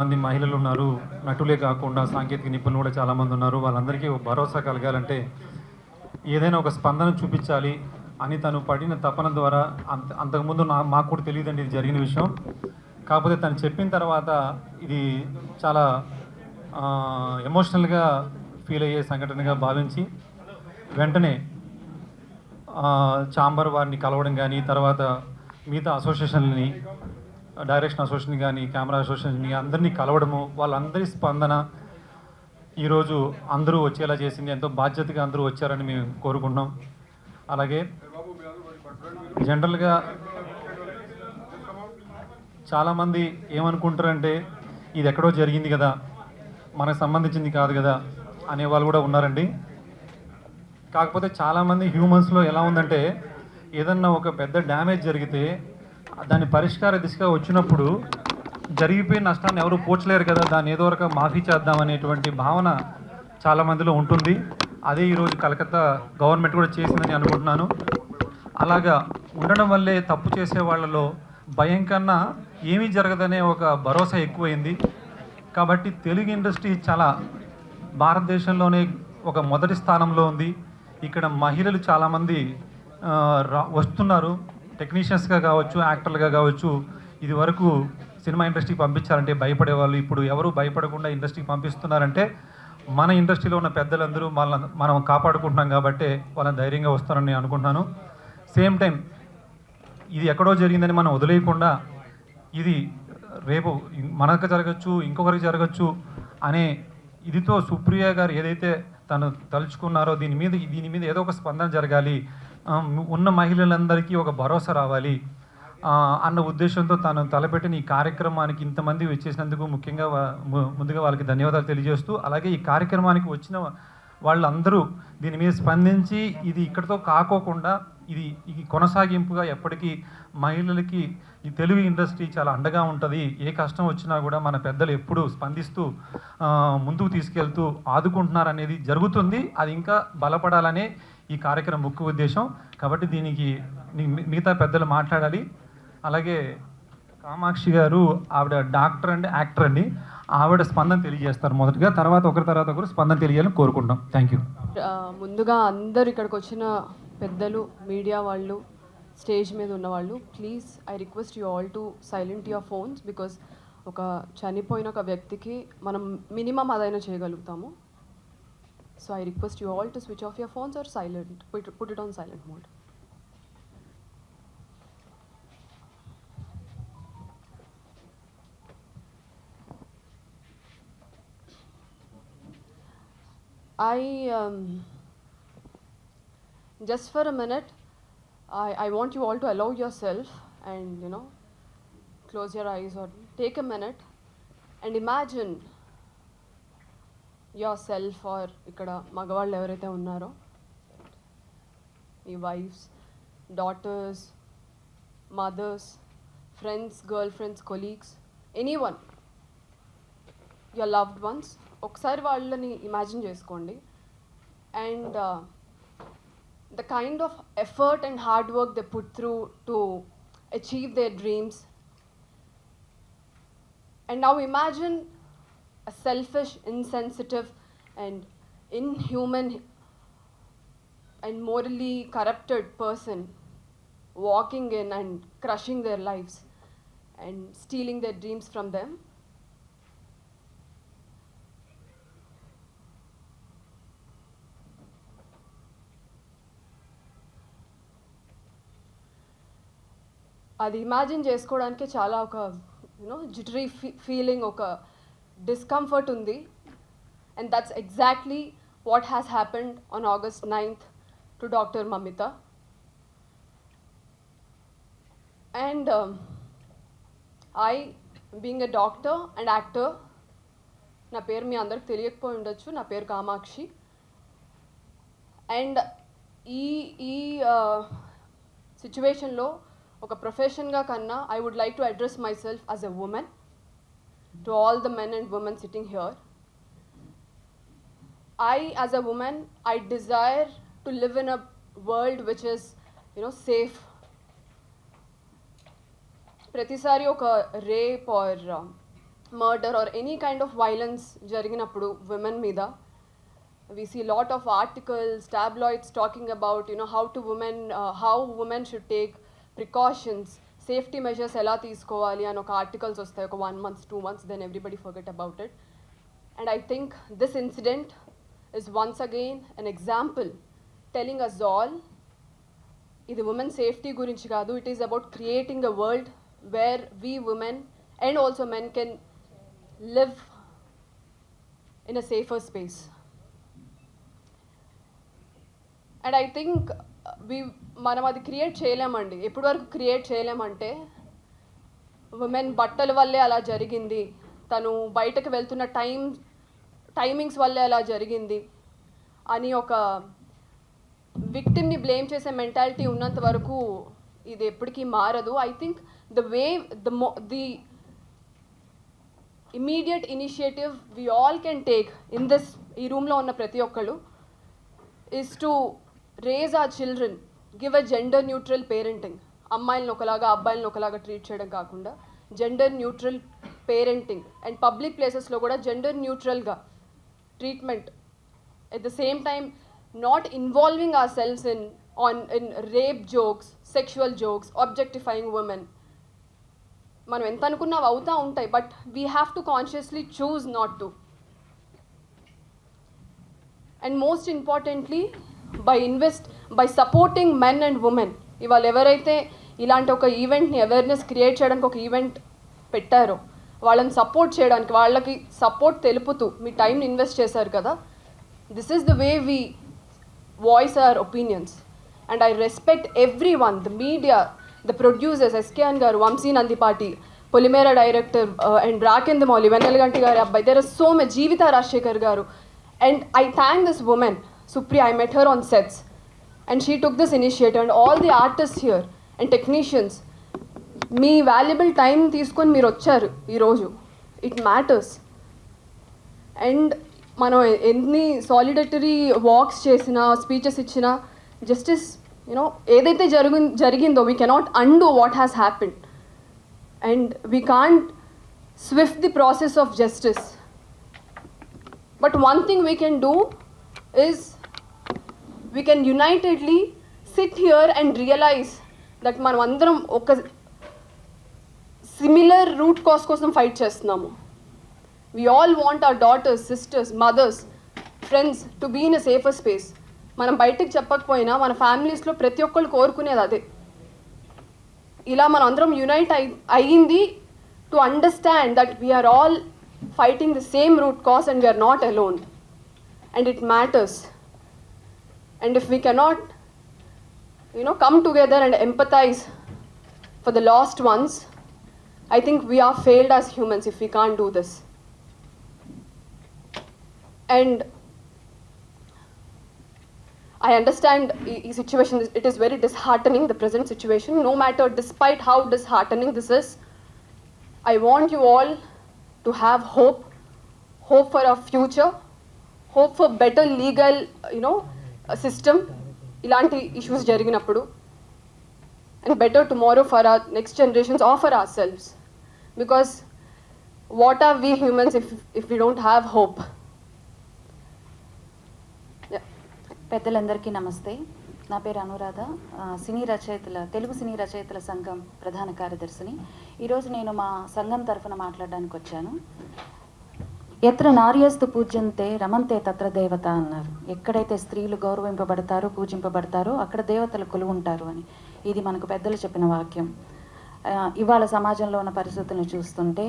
మంది మహిళలు ఉన్నారు, నటులే కాకుండా సాంకేతిక నిపుణులు కూడా చాలామంది ఉన్నారు. వాళ్ళందరికీ భరోసా కలగాలంటే ఏదైనా ఒక స్పందన చూపించాలి అని తను పడిన తపన ద్వారా అంతకుముందు మాకు కూడా తెలియదండి ఇది జరిగిన విషయం. కాకపోతే తను చెప్పిన తర్వాత ఇది చాలా ఎమోషనల్గా ఫీల్ అయ్యే సంఘటనగా భావించి వెంటనే ఛాంబర్ వారిని కలవడం కానీ, తర్వాత మిగతా అసోసియేషన్ని, డైరెక్షన్ అసోసియేషన్ కానీ, కెమెరా అసోసియేషన్ అందరినీ కలవడము, వాళ్ళందరి స్పందన ఈరోజు అందరూ వచ్చేలా చేసింది. ఎంతో బాధ్యతగా అందరూ వచ్చారని మేము కోరుకుంటున్నాం. అలాగే జనరల్గా చాలామంది ఏమనుకుంటారంటే ఇది ఎక్కడో జరిగింది కదా, మనకు సంబంధించింది కాదు కదా అనేవాళ్ళు కూడా ఉన్నారండి. కాకపోతే చాలామంది హ్యూమన్స్లో ఎలా ఉందంటే ఏదన్నా ఒక పెద్ద డ్యామేజ్ జరిగితే దాని పరిష్కార దిశగా వచ్చినప్పుడు జరిగిపోయిన నష్టాన్ని ఎవరు పోర్చలేరు కదా, దాన్ని ఏదో ఒక మాఫీ చేద్దామనేటువంటి భావన చాలామందిలో ఉంటుంది. అదే ఈరోజు కలకత్తా గవర్నమెంట్ కూడా చేసిందని అనుకుంటున్నాను. అలాగా ఉండడం వల్లే తప్పు చేసే వాళ్ళలో భయం కన్నా ఏమీ జరగదనే ఒక భరోసా ఎక్కువైంది. కాబట్టి తెలుగు ఇండస్ట్రీ చాలా భారతదేశంలోనే ఒక మొదటి స్థానంలో ఉంది. ఇక్కడ మహిళలు చాలామంది వస్తున్నారు, టెక్నీషియన్స్గా కావచ్చు, యాక్టర్లుగా కావచ్చు. ఇది వరకు సినిమా ఇండస్ట్రీకి పంపించాలంటే భయపడేవాళ్ళు, ఇప్పుడు ఎవరు భయపడకుండా ఇండస్ట్రీకి పంపిస్తున్నారంటే మన ఇండస్ట్రీలో ఉన్న పెద్దలందరూ మనం కాపాడుకుంటున్నాం కాబట్టి వాళ్ళని ధైర్యంగా వస్తారని నేను అనుకుంటున్నాను. సేమ్ టైం ఇది ఎక్కడో జరిగిందని మనం వదిలేయకుండా ఇది రేపు మనకు జరగచ్చు, ఇంకొకరికి జరగచ్చు అనే ఇదితో సుప్రియ గారు ఏదైతే తను తలుచుకున్నారో దీని మీద ఏదో ఒక స్పందన జరగాలి, ఉన్న మహిళలందరికీ ఒక భరోసా రావాలి అన్న ఉద్దేశంతో తాను తలపెట్టిన ఈ కార్యక్రమానికి ఇంతమంది వచ్చేసినందుకు ముఖ్యంగా ముందుగా వాళ్ళకి ధన్యవాదాలు తెలియజేస్తూ, అలాగే ఈ కార్యక్రమానికి వచ్చిన వాళ్ళందరూ దీని మీద స్పందించి ఇది ఇక్కడితో కాకోకుండా ఇది కొనసాగింపుగా ఎప్పటికీ మహిళలకి ఈ తెలుగు ఇండస్ట్రీ చాలా అండగా ఉంటుంది. ఏ కష్టం వచ్చినా కూడా మన పెద్దలు ఎప్పుడూ స్పందిస్తూ ముందుకు తీసుకెళ్తూ ఆదుకుంటున్నారనేది జరుగుతుంది. అది ఇంకా బలపడాలనే ఈ కార్యక్రమం ముఖ్య ఉద్దేశం. కాబట్టి దీనికి మిగతా పెద్దలు మాట్లాడాలి. అలాగే కామాక్షి గారు, ఆవిడ డాక్టర్ అండి, యాక్టర్ అండి, ఆవిడ స్పందన తెలియజేస్తారు మొదటిగా, తర్వాత ఒకరు స్పందన తెలియాలని కోరుకుంటాం. Thank you. ముందుగా అందరు ఇక్కడికి వచ్చిన పెద్దలు, మీడియా వాళ్ళు, స్టేజ్ మీద ఉన్నవాళ్ళు, please I request you all to silent your phones. Because ఒక చనిపోయిన ఒక వ్యక్తికి మనం మినిమం అదైనా చేయగలుగుతాము. So I request you all to switch off your phones or silent, put it on silent mode. Just for a minute, I want you all to allow yourself and close your eyes or take a minute and imagine yourself or ikkada magavallu evaraithe unnaro, your wives, daughters, mothers, friends, girlfriends, colleagues, anyone, your loved ones, ఒకసారి వాళ్ళని imagine చేసుకోండి. And the kind of effort and hard work they put through to achieve their dreams. And now imagine a selfish, insensitive and inhuman and morally corrupted person walking in and crushing their lives and stealing their dreams from them. అది imagine చేసుకోవడానికి చాలా ఒక jittery feeling, ఒక discomfort ఉంది. And that's exactly what has happened on August 9th to doctor Mamita. And I being a doctor and actor, నా పేరు మీ అందరికి తెలియకపోయి ఉండొచ్చు, నా పేరు కామాక్షి. అండ్ ఈ సిచ్యువేషన్లో ఒక ప్రొఫెషన్గా కన్నా I would like to address myself as a woman to all the men and women sitting here. I as a woman, I desire to live in a world which is safe. ప్రతిసారి ఒక rape or murder or any kind of violence జరిగినప్పుడు women మీద we see a lot of articles, tabloids talking about, you know, how women should take precautions, safety measures ela teeskovali and oka articles vastayi oka 1 month 2 months, then everybody forget about it. And I think this incident is once again an example telling us all ఇది women safety gurinchi kaadu, it is about creating a world where we women and also men can live in a safer space. And I think మనం అది create చేయలేమండి. ఎప్పటి వరకు create చేయలేమంటే women బట్టల వల్లే అలా జరిగింది, తను బయటకు వెళ్తున్న టైమింగ్స్ వల్లే అలా జరిగింది అని ఒక విక్టిమ్ని బ్లేమ్ చేసే మెంటాలిటీ ఉన్నంత వరకు ఇది ఎప్పటికీ మారదు. I think the immediate initiative we all can take in this, ఈ రూమ్లో ఉన్న ప్రతి ఒక్కళ్ళు, is to raise our children, give a gender neutral parenting. అమ్మాయిలను ఒకలాగా అబ్బాయిలను ఒకలాగా ట్రీట్ చేయడం కాకుండా gender neutral parenting and public ప్లేసెస్లో కూడా జెండర్ న్యూట్రల్గా treatment. At the same time not involving ourselves in rape jokes, sexual jokes, objectifying women. మనం ఎంత అనుకున్నా అవుతూ ఉంటాయి, but we have to consciously choose not to. And most importantly, by supporting men and women, ఇవాళ ఎవరైతే ఇలాంటి ఒక ఈవెంట్ని awareness create చేయడానికి ఒక ఈవెంట్ పెట్టారో వాళ్ళని సపోర్ట్ చేయడానికి, వాళ్ళకి సపోర్ట్ తెలుపుతూ మీ టైంని ఇన్వెస్ట్ చేశారు కదా, this is the way we voice hour opinions. And I respect every one, the media, the producers, SKN గారు, వంశీ నందిపాటి, పొలిమేరా డైరెక్టర్ అండ్ రాకేంద్రమౌళి, వెన్నెలగంటి గారి అబ్బాయి, దేర్ ఆర్ సో మచ్, జీవిత రాజశేఖర్ గారు. And I thank this woman, Supriya. I met her on sets and she took this initiative, and all the artists here and technicians, me valuable time తీసుకొని మీరు వచ్చారు ఈరోజు. It matters. And మనం ఎన్ని సాలిడటరీ wax చేసినా, speeches ఇచ్చినా, justice you know ఏదైతే జరిగిందో we cannot undo what has happened and we can't Swift the process of justice. But one thing we can do is we can unitedly sit here and realize that మనం అందరం ఒక similar root cause కోసం fight చేస్తున్నాము. We all want our daughters, sisters, mothers, friends to be in a safer space. మనం బయటకు చెప్పకపోయినా మన ఫ్యామిలీస్లో ప్రతి ఒక్కళ్ళు కోరుకునేది అదే. ఇలా మనం అందరం యునైట్ అయ్యింది to understand that we are all fighting the same root cause and we are not alone, and it matters. And if we cannot come together and empathize for the lost ones, I think we are failed as humans if we can't do this. And I understand the situation, it is very disheartening, the present situation. No matter, despite how disheartening this is, I want you all to have hope for our future, hope for better legal system ilanti issues jariginappudu, and better tomorrow for our next generations or for ourselves, because what are we humans if we don't have hope? పెద్దలందరికీ నమస్తే. నా పేరు అనురాధ, తెలుగు సినీ రచయితల సంఘం ప్రధాన కార్యదర్శిని. ఈరోజు నేను మా సంఘం తరఫున మాట్లాడడానికి వచ్చాను. ఎత్ర నార్యస్తు పూజ్యంతే రమంతే తత్ర దేవత అన్నారు. ఎక్కడైతే స్త్రీలు గౌరవింపబడతారో, పూజింపబడతారో అక్కడ దేవతలు కొలువుంటారు అని. ఇది మనకు పెద్దలు చెప్పిన వాక్యం. ఇవాళ సమాజంలో ఉన్న పరిస్థితులను చూస్తుంటే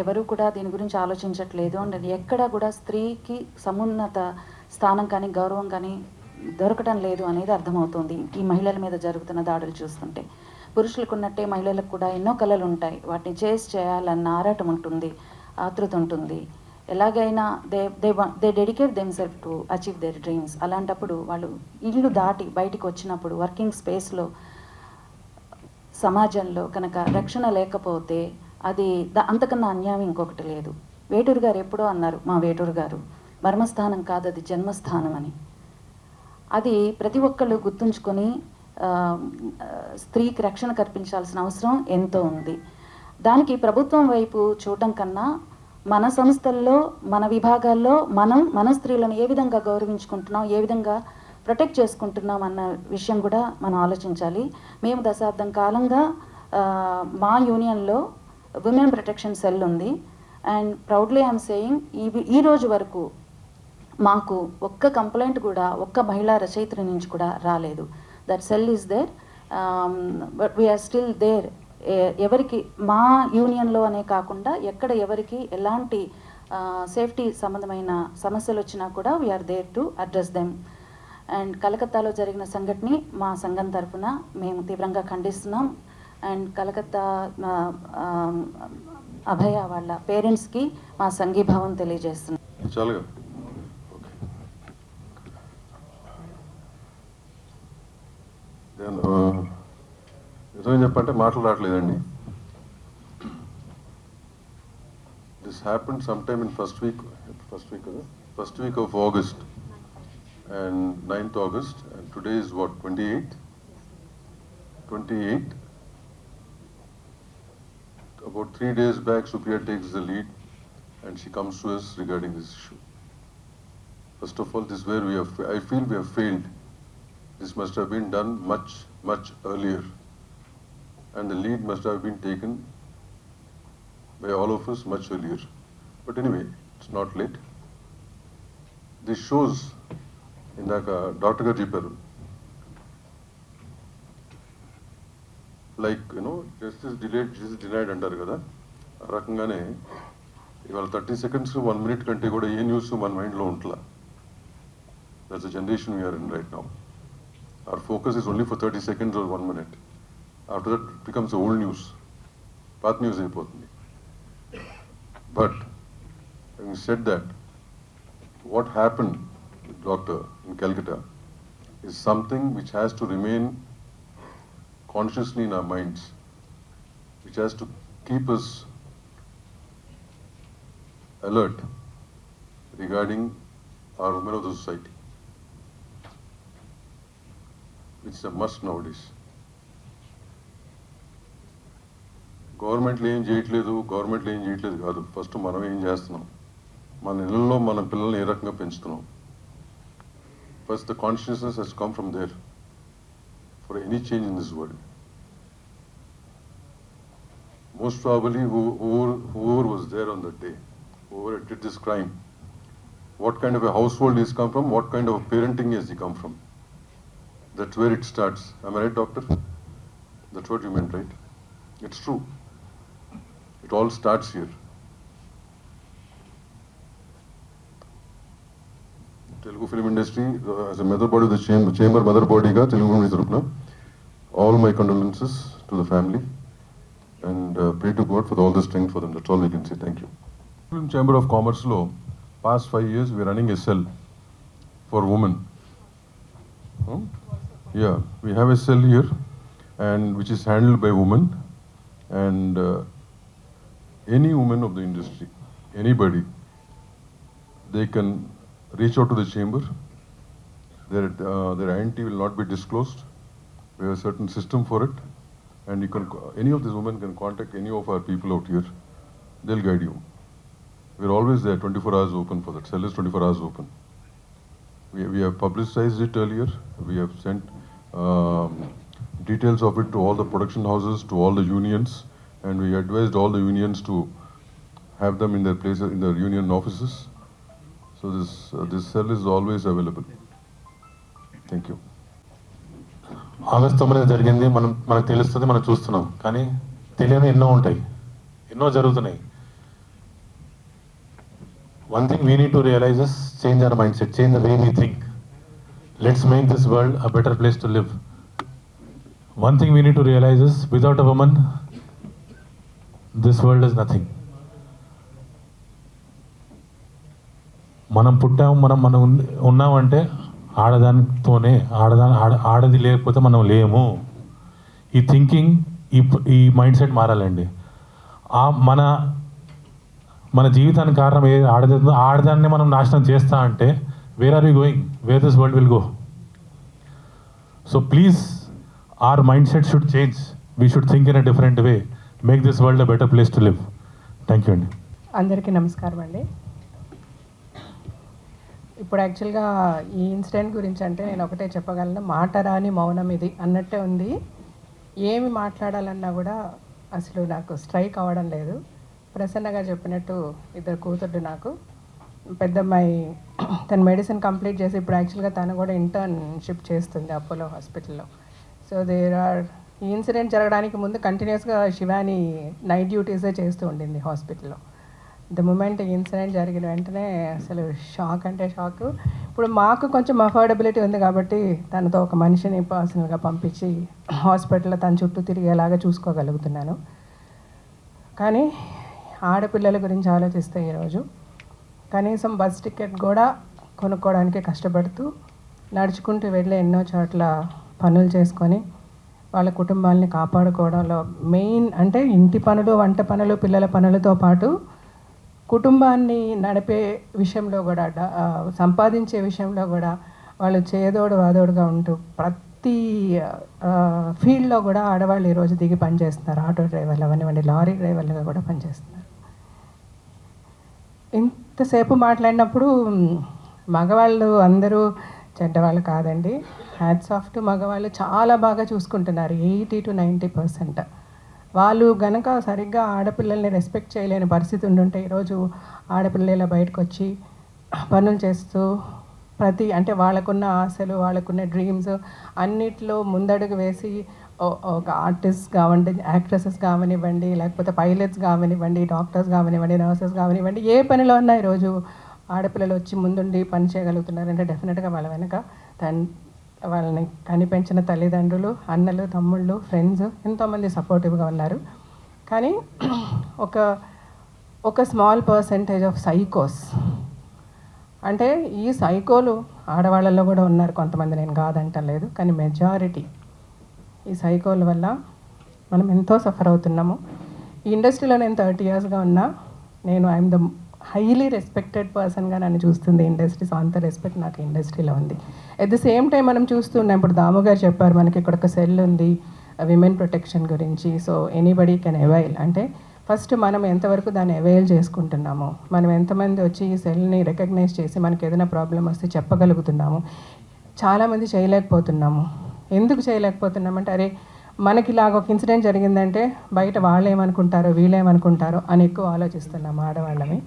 ఎవరు కూడా దీని గురించి ఆలోచించట్లేదు. అండ్ ఎక్కడా కూడా స్త్రీకి సమున్నత స్థానం కానీ గౌరవం కానీ దొరకడం లేదు అనేది అర్థమవుతుంది ఈ మహిళల మీద జరుగుతున్న దాడులు చూస్తుంటే. పురుషులకు ఉన్నట్టే మహిళలకు కూడా ఎన్నో కళలు ఉంటాయి, వాటిని చేయాలన్న ఆరాటం ఉంటుంది, ఆతృత ఉంటుంది. ఎలాగైనా they dedicate themself to achieve there dreams. అలాంటప్పుడు వాళ్ళు ఇల్లు దాటి బయటికి వచ్చినప్పుడు వర్కింగ్ స్పేస్లో సమాజంలో కనుక రక్షణ లేకపోతే అది అంతకన్నా అన్యాయం ఇంకొకటి లేదు. వేటూరు గారు ఎప్పుడో అన్నారు, మా వేటూరు గారు, మర్మస్థానం కాదు అది జన్మస్థానం అని. అది ప్రతి ఒక్కళ్ళు గుర్తుంచుకొని స్త్రీకి రక్షణ కల్పించాల్సిన అవసరం ఎంతో ఉంది. దానికి ప్రభుత్వం వైపు చూడడం కన్నా మన సంస్థల్లో మన విభాగాల్లో మన స్త్రీలను ఏ విధంగా గౌరవించుకుంటున్నాం, ఏ విధంగా ప్రొటెక్ట్ చేసుకుంటున్నాం అన్న విషయం కూడా మనం ఆలోచించాలి. మేము దశాబ్దం కాలంగా మా యూనియన్లో విమెన్ ప్రొటెక్షన్ సెల్ ఉంది. అండ్ ప్రౌడ్లీ ఐఎమ్ సేయింగ్ ఈ రోజు వరకు మాకు ఒక్క కంప్లైంట్ కూడా ఒక్క మహిళా రచయిత్రి నుంచి కూడా రాలేదు. That cell is there, but we are still there. ఎవరికి మా యూనియన్లో అనే కాకుండా ఎక్కడ ఎవరికి ఎలాంటి సేఫ్టీ సంబంధమైన సమస్యలు వచ్చినా కూడా we are there to address them. And కలకత్తాలో జరిగిన సంఘటనని మా సంఘం తరఫున మేము తీవ్రంగా ఖండిస్తున్నాం. అండ్ కలకత్తా అభయ వాళ్ళ పేరెంట్స్కి మా సంఘీభావం తెలియజేస్తున్నాం. చాలుగా నిజంగా చెప్పంటే మాటలు రావట్లేదండి. This happened some time in first week off August and 9th August, and today is what, 28th? About 3 days back, Supriya takes the lead and she comes to us regarding this issue. First of all, this is where I feel we have failed. This must have been done much earlier, and the lead must have been taken by all of us much earlier. But anyway, it's not late. This shows, ఇందాక doctor గారు చెప్పారు, like justice denied అంటారు కదా, ఆ రకంగానే ఇవాళ 30 seconds 1 minute కంటే కూడా ఏ న్యూస్ మన మైండ్లో ఉంటలా. That's the generation we are in right now. Our focus is only for 30 seconds or 1 minute. After that becomes old news, పాత న్యూస్ అయిపోతుంది. But having said that, what happened with Doctor in Calcutta is something which has to remain consciously in our minds, which has to keep us alert regarding our women of the society, which is a must nowadays. గవర్నమెంట్లు ఏం చేయట్లేదు కాదు, first మనం ఏం చేస్తున్నాం, మన ఇళ్ళల్లో మన పిల్లల్ని ఏ రకంగా పెంచుతున్నాం. First, the consciousness has come from there for any change in this world. Most probably, whoever was there on that day, whoever did this crime, what kind of a household he's come from, what kind of parenting has he come from. That's where it starts. Am I right, doctor? That's what you meant, right? It's true. It all starts here. Telugu film industry, as a mother body of the chamber mother body ga Telugu film tarafuna, all my condolences to the family, and pray to God for all the strength for them. That's all we can say. Thank you. Film Chamber of Commerce lo past 5 years we are running a cell for women. Yeah, we have a cell here, and which is handled by women, and any woman of the industry, anybody, they can reach out to the chamber. Their identity will not be disclosed. We have a certain system for it, and any of these women can contact any of our people out here. They'll guide you. We're always there, 24 hours open for that. Cell is 24 hours open. We have publicized it earlier. We have sent details of it to all the production houses, to all the unions, and we advised all the unions to have them in their places, in their union offices. So this cell is always available. Thank you. August 9 జరిగింది, మనకు తెలుస్తుంది, మనం చూస్తున్నాం, కానీ తెలియని ఎన్నో ఉంటాయి, ఎన్నో జరుగుతున్నాయి. One thing we need to realize is change our mindset, change the way we think. Let's make this world a better place to live. One thing we need to realize is without a woman, this world is nothing. మనం పుట్టాము, మనం ఉన్నామంటే ఆడదానితోనే, ఆడది లేకపోతే మనం లేము. ఈ thinking, ఈ mind set మారాలండి. మన జీవితానికి కారణం ఏ ఆడదాన్ని మనం నాశనం చేస్తా అంటే where are we going, where this world will go. So please, our mindset should change. We should think in a different way. make this world a better place to live. Thank you, Andy. అందరికీ నమస్కారం అండి. ఇప్పుడు యాక్చువల్గా ఈ incident గురించి అంటే నేను ఒకటే చెప్పగలను, మాట రాని మౌనం ఇది అన్నట్టే ఉంది. ఏమి మాట్లాడాలన్నా కూడా అసలు నాకు స్ట్రైక్ అవ్వడం లేదు. ప్రసన్నగా చెప్పినట్టు ఇద్దరు కూతుర్లు నాకు, పెద్దమ్మాయి తన మెడిసిన్ కంప్లీట్ చేసి ఇప్పుడు యాక్చువల్గా తను కూడా ఇంటర్న్షిప్ చేస్తుంది అపోలో హాస్పిటల్లో. సో ఈ ఇన్సిడెంట్ జరగడానికి ముందు కంటిన్యూస్గా శివాని నైట్ డ్యూటీసే చేస్తూ ఉండింది హాస్పిటల్లో. ద మూమెంట్ ఈ ఇన్సిడెంట్ జరిగిన వెంటనే అసలు షాక్ అంటే షాక్. ఇప్పుడు మాకు కొంచెం అఫోర్డబిలిటీ ఉంది కాబట్టి తనతో ఒక మనిషిని పర్సనల్గా పంపించి హాస్పిటల్లో తన చుట్టూ తిరిగేలాగా చూసుకోగలుగుతున్నాను. కానీ ఆడపిల్లల గురించి ఆలోచిస్తే ఈరోజు కనీసం బస్ టికెట్ కూడా కొనుక్కోవడానికి కష్టపడుతూ నడుచుకుంటూ వెళ్ళి ఎన్నో చోట్ల పనులు చేసుకొని వాళ్ళ కుటుంబాలని కాపాడుకోవడంలో మెయిన్ అంటే ఇంటి పనులు, వంట పనులు, పిల్లల పనులతో పాటు కుటుంబాన్ని నడిపే విషయంలో కూడా సంపాదించే విషయంలో కూడా వాళ్ళు చేదోడు వాదోడుగా ఉంటూ ప్రతి ఫీల్డ్లో కూడా ఆడవాళ్ళు ఈరోజు దిగి పనిచేస్తున్నారు. ఆటో డ్రైవర్లు అవనివ్వండి, లారీ డ్రైవర్లుగా కూడా పనిచేస్తున్నారు. ఇంతసేపు మాట్లాడినప్పుడు మగవాళ్ళు అందరూ చెడ్డవాళ్ళు కాదండి. హ్యాట్స్ ఆఫ్ టు మగవాళ్ళు, చాలా బాగా చూసుకుంటున్నారు. 80 to 90%. వాళ్ళు గనక సరిగ్గా ఆడపిల్లల్ని రెస్పెక్ట్ చేయలేని పరిస్థితి ఉండుంటే ఈరోజు ఆడపిల్లల బయటకు వచ్చి పనులు చేస్తూ అంటే వాళ్ళకున్న ఆశలు, వాళ్ళకున్న డ్రీమ్స్ అన్నిట్లో ముందడుగు వేసి ఒక ఆర్టిస్ట్ కావండి, యాక్ట్రెసెస్ కావనివ్వండి, లేకపోతే పైలట్స్ కావనివ్వండి, డాక్టర్స్ కావనివ్వండి, నర్సెస్ కావనివ్వండి, ఏ పనిలో ఉన్నా ఈరోజు ఆడపిల్లలు వచ్చి ముందుండి పని చేయగలుగుతున్నారంటే డెఫినెట్గా వాళ్ళ వెనక వాళ్ళని కనిపెంచిన తల్లిదండ్రులు, అన్నలు, తమ్ముళ్ళు, ఫ్రెండ్స్ ఎంతోమంది సపోర్టివ్గా ఉన్నారు. కానీ ఒక స్మాల్ పర్సెంటేజ్ ఆఫ్ సైకోస్, అంటే ఈ సైకోలు ఆడవాళ్ళల్లో కూడా ఉన్నారు కొంతమంది, నేను కాదంటలేదు. కానీ మెజారిటీ ఈ సైకోల వల్ల మనం ఎంతో సఫర్ అవుతున్నాము. ఈ ఇండస్ట్రీలో నేను 30 yearsగా ఉన్నా. ఐఎమ్ ద హైలీ రెస్పెక్టెడ్ పర్సన్గా నన్ను చూస్తుంది ఇండస్ట్రీ. సో అంత రెస్పెక్ట్ నాకు ఇండస్ట్రీలో ఉంది. ఎట్ ద సేమ్ టైం మనం చూస్తున్నాం, ఇప్పుడు దాము గారు చెప్పారు మనకి ఇక్కడ ఒక సెల్ ఉంది విమెన్ ప్రొటెక్షన్ గురించి. So anybody can avail. అంటే ఫస్ట్ మనం ఎంతవరకు దాన్ని అవైల్ చేసుకుంటున్నాము, మనం ఎంతమంది వచ్చి ఈ సెల్ని రికగ్నైజ్ చేసి మనకి ఏదైనా ప్రాబ్లం వస్తే చెప్పగలుగుతున్నాము. చాలామంది చేయలేకపోతున్నాము. ఎందుకు చేయలేకపోతున్నామంటే అరే మనకి ఇలాగ ఒక ఇన్సిడెంట్ జరిగిందంటే బయట వాళ్ళు ఏమనుకుంటారో, వీళ్ళు ఏమనుకుంటారో అని ఎక్కువ ఆలోచిస్తున్నాము ఆడవాళ్ళని.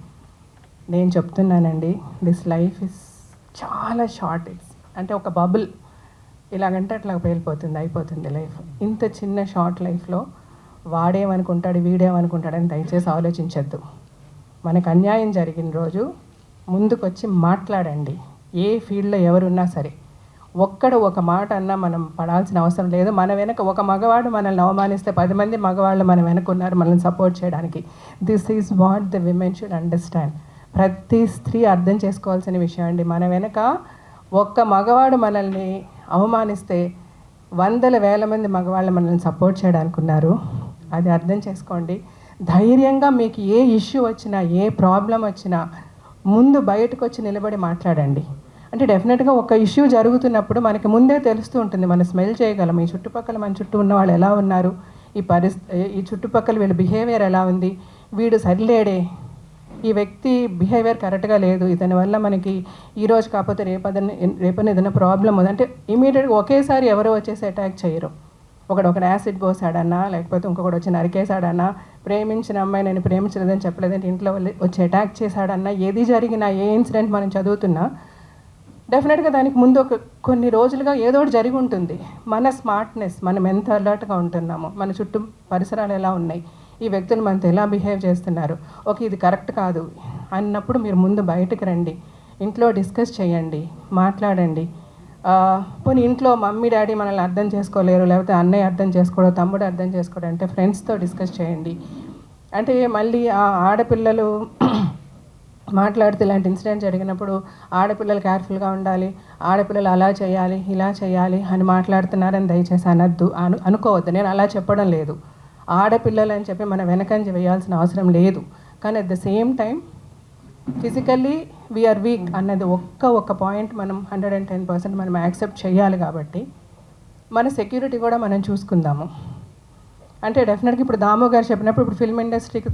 నేను చెప్తున్నానండి, దిస్ లైఫ్ ఇస్ చాలా షార్ట్. అంటే ఒక బబుల్ ఇలాగంటే అట్లా పేలిపోతుంది, అయిపోతుంది లైఫ్. ఇంత చిన్న షార్ట్ లైఫ్లో వాడేమనుకుంటాడు, వీడేమనుకుంటాడని దయచేసి ఆలోచించద్దు. మనకు అన్యాయం జరిగిన రోజు ముందుకొచ్చి మాట్లాడండి. ఏ ఫీల్డ్లో ఎవరున్నా సరే ఒక మాట అన్నా మనం పడాల్సిన అవసరం లేదు. మన వెనక ఒక మగవాడు మనల్ని అవమానిస్తే 10 మంది మగవాళ్ళు మన వెనక ఉన్నారు మనల్ని సపోర్ట్ చేయడానికి. This is what the women should understand. ప్రతి స్త్రీ అర్థం చేసుకోవాల్సిన విషయం అండి. మన వెనక ఒక్క మగవాడు మనల్ని అవమానిస్తే 100,000 మంది మగవాళ్ళు మనల్ని సపోర్ట్ చేయడానికి ఉన్నారు. అది అర్థం చేసుకోండి. ధైర్యంగా మీకు ఏ ఇష్యూ వచ్చినా, ఏ ప్రాబ్లం వచ్చినా ముందు బయటకు వచ్చి నిలబడి మాట్లాడండి. అంటే డెఫినెట్గా ఒక ఇష్యూ జరుగుతున్నప్పుడు మనకి ముందే తెలుస్తూ ఉంటుంది, మనం స్మెల్ చేయగలం. ఈ చుట్టుపక్కల మన చుట్టూ ఉన్న వాళ్ళు ఎలా ఉన్నారు, ఈ చుట్టుపక్కల వీళ్ళ బిహేవియర్ ఎలా ఉంది, వీడు సరిలేడే, ఈ వ్యక్తి బిహేవియర్ కరెక్ట్గా లేదు, ఇతని వల్ల మనకి ఈరోజు కాకపోతే రేపని ఏదైనా ప్రాబ్లం ఉంది అంటే ఇమీడియట్గా ఒకేసారి ఎవరో వచ్చేసి అటాక్ చేయరు. ఒకడు యాసిడ్ పోసాడన్నా, లేకపోతే ఇంకొకటి వచ్చి నరికేశాడన్నా, ప్రేమించిన అమ్మాయి నేను ప్రేమించలేదని చెప్పలేదంటే ఇంట్లో వచ్చి అటాక్ చేశాడన్నా, ఏది జరిగినా, ఏ ఇన్సిడెంట్ మనం చదువుతున్నా డెఫినెట్గా దానికి ముందు కొన్ని రోజులుగా ఏదో ఒకటి జరిగి ఉంటుంది. మన స్మార్ట్నెస్, మనం ఎంత అలర్ట్గా ఉంటున్నామో, మన చుట్టూ పరిసరాలు ఎలా ఉన్నాయి, ఈ వ్యక్తులు మనతో ఎలా బిహేవ్ చేస్తున్నారు, ఇది కరెక్ట్ కాదు అన్నప్పుడు మీరు ముందు బయటకు రండి, ఇంట్లో డిస్కస్ చేయండి, మాట్లాడండి. పోనీ ఇంట్లో మమ్మీ డాడీ మనల్ని అర్థం చేసుకోలేరు, లేకపోతే అన్నయ్య అర్థం చేసుకోవడం, తమ్ముడు అర్థం చేసుకోవడం అంటే ఫ్రెండ్స్తో డిస్కస్ చేయండి. అంటే మళ్ళీ ఆ ఆడపిల్లలు మాట్లాడితే ఇలాంటి ఇన్సిడెంట్ జరిగినప్పుడు ఆడపిల్లలు కేర్ఫుల్గా ఉండాలి, ఆడపిల్లలు అలా చేయాలి, ఇలా చేయాలి అని మాట్లాడుతున్నారని దయచేసి అనుకోవద్దు. నేను అలా చెప్పడం లేదు. ఆడపిల్లలు అని చెప్పి మన వెనకంజ వేయాల్సిన అవసరం లేదు. కానీ at the same time physically we are weak అన్నది ఒక్క పాయింట్ మనం 110% మనం యాక్సెప్ట్ చేయాలి. కాబట్టి మన సెక్యూరిటీ కూడా మనం చూసుకుందాము. అంటే డెఫినెట్గా ఇప్పుడు దాము గారు చెప్పినప్పుడు ఇప్పుడు ఫిల్మ్ ఇండస్ట్రీకి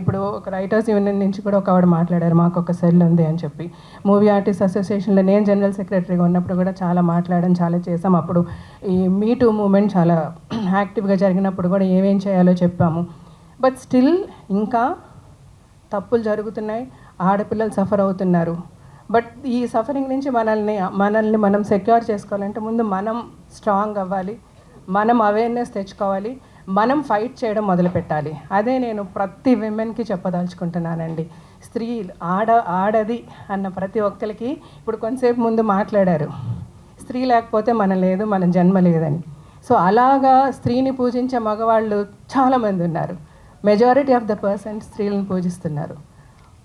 ఇప్పుడు ఒక రైటర్స్ యూనియన్ నుంచి కూడా ఒక ఆవిడ మాట్లాడారు, మాకు ఒక సెల్ ఉంది అని చెప్పి. మూవీ ఆర్టిస్ట్ అసోసియేషన్లో నేను జనరల్ సెక్రటరీగా ఉన్నప్పుడు కూడా చాలా మాట్లాడడం, చాలా చేసాం. అప్పుడు ఈ మీ టూ మూమెంట్ చాలా యాక్టివ్గా జరిగినప్పుడు కూడా ఏమేం చేయాలో చెప్పాము. బట్ స్టిల్ ఇంకా తప్పులు జరుగుతున్నాయి, ఆడపిల్లలు సఫర్ అవుతున్నారు. బట్ ఈ సఫరింగ్ నుంచి మనల్ని మనం సెక్యూర్ చేసుకోవాలంటే ముందు మనం స్ట్రాంగ్ అవ్వాలి, మనం అవేర్నెస్ తెచ్చుకోవాలి, మనం ఫైట్ చేయడం మొదలుపెట్టాలి. అదే నేను ప్రతి విమెన్కి చెప్పదలుచుకుంటున్నానండి. స్త్రీ ఆడది అన్న ప్రతి ఒక్కరికి ఇప్పుడు కొంతసేపు ముందు మాట్లాడారు, స్త్రీ లేకపోతే మనం లేదు, మన జన్మ లేదని. సో అలాగా స్త్రీని పూజించే మగవాళ్ళు చాలామంది ఉన్నారు. మెజారిటీ ఆఫ్ ద పర్సెంట్ స్త్రీలను పూజిస్తున్నారు,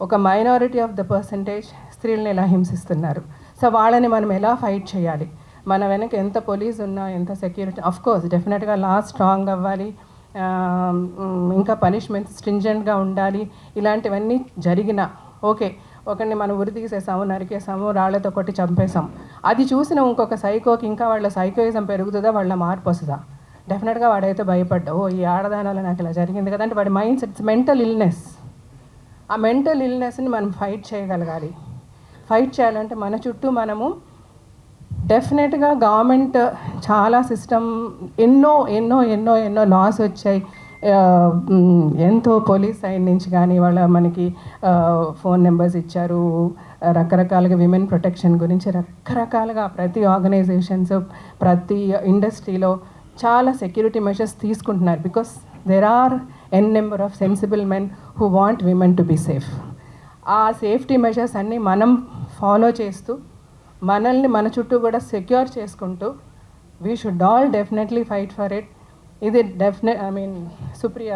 ఒక మైనారిటీ ఆఫ్ ద పర్సంటేజ్ స్త్రీలను ఎలా హింసిస్తున్నారు. సో వాళ్ళని మనం ఎలా ఫైట్ చేయాలి, మన వెనక ఎంత పోలీస్ ఉన్నా, ఎంత సెక్యూరిటీ, కోర్స్ డెఫినెట్గా లా స్ట్రాంగ్ అవ్వాలి, ఇంకా పనిష్మెంట్స్ స్ట్రింజెంట్గా ఉండాలి. ఇలాంటివన్నీ జరిగినా ఓకే, ఒకరిని మనం ఉరి తీసేసాము, నరికేసాము, రాళ్లతో కొట్టి చంపేసాం, అది చూసిన ఇంకొక సైకోకి ఇంకా వాళ్ళ సైకోయిజం పెరుగుతుందా, వాళ్ళ మార్పు వస్తుందా? డెఫినెట్గా వాడైతే భయపడ్డా, ఈ ఆడదానాలు నాకు ఇలా జరిగింది కదా అంటే వాడి మైండ్ సెట్స్ మెంటల్ ఇల్నెస్. ఆ మెంటల్ ఇల్నెస్ని మనం ఫైట్ చేయగలగాలి. ఫైట్ చేయాలంటే మన చుట్టూ మనము డెఫినెట్గా గవర్నమెంట్ చాలా సిస్టమ్ ఎన్నో ఎన్నో ఎన్నో ఎన్నో లాస్ వచ్చాయి. ఎంతో పోలీస్ సైడ్ నుంచి కానీ వాళ్ళ మనకి ఫోన్ నెంబర్స్ ఇచ్చారు, రకరకాలుగా విమెన్ ప్రొటెక్షన్ గురించి రకరకాలుగా ప్రతి ఆర్గనైజేషన్స్, ప్రతి ఇండస్ట్రీలో చాలా సెక్యూరిటీ మెషర్స్ తీసుకుంటున్నారు. Because there are an number of sensible men who want women to be safe. ఆ సేఫ్టీ మెషర్స్ అన్నీ మనం ఫాలో చేస్తూ మనల్ని మన చుట్టూ కూడా సెక్యూర్ చేసుకుంటూ we should all definitely fight for it. ఇది సుప్రియ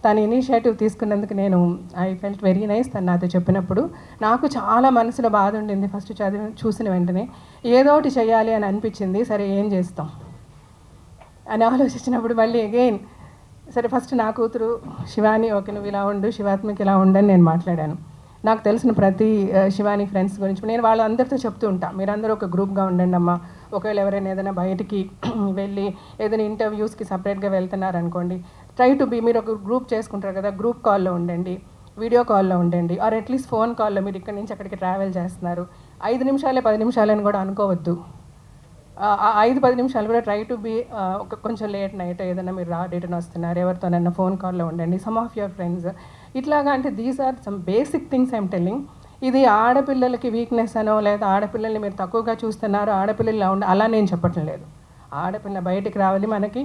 తన ఇనిషియేటివ్ తీసుకున్నందుకు నేను ఐ ఫెల్ట్ వెరీ నైస్. తను నాతో చెప్పినప్పుడు నాకు చాలా మనసులో బాధ ఉండింది. ఫస్ట్ చూసిన వెంటనే ఏదో ఒకటి చేయాలి అని అనిపించింది. సరే ఏం చేస్తాం అని ఆలోచించినప్పుడు మళ్ళీ అగైన్ సరే ఫస్ట్ నా కూతురు శివాని, ఓకే నువ్వు ఇలా ఉండు, శివాత్మకి ఇలా ఉండని నేను మాట్లాడాను. నాకు తెలిసిన ప్రతి శివాని ఫ్రెండ్స్ గురించి నేను వాళ్ళందరితో చెప్తూ ఉంటాను, మీరందరూ ఒక గ్రూప్గా ఉండండి అమ్మా. ఒకవేళ ఎవరైనా ఏదైనా బయటికి వెళ్ళి ఏదైనా ఇంటర్వ్యూస్కి సపరేట్గా వెళ్తున్నారనుకోండి, ట్రై టు బీ, మీరు ఒక గ్రూప్ చేసుకుంటారు కదా, గ్రూప్ కాల్లో ఉండండి, వీడియో కాల్లో ఉండండి, ఆర్ అట్లీస్ట్ ఫోన్ కాల్లో. మీరు ఇక్కడి నుంచి అక్కడికి ట్రావెల్ చేస్తున్నారు, 5 నిమిషాలే 10 నిమిషాలని కూడా అనుకోవద్దు. 5-10 నిమిషాలు కూడా ట్రై టు బీ. కొంచెం లేట్ నైట్ ఏదైనా మీరు రిటర్న్ వస్తున్నారు, ఎవరితోనైనా ఫోన్ కాల్లో ఉండండి, సమ్ ఆఫ్ యువర్ ఫ్రెండ్స్ ఇట్లాగా. అంటే these are some basic things I'm telling. ఇది ఆడపిల్లలకి వీక్నెస్ అనో లేదా ఆడపిల్లల్ని మీరు తక్కువగా చూస్తున్నారు, ఆడపిల్లలు ఇలా అలా నేను చెప్పటం లేదు. ఆడపిల్ల బయటికి రావాలి. మనకి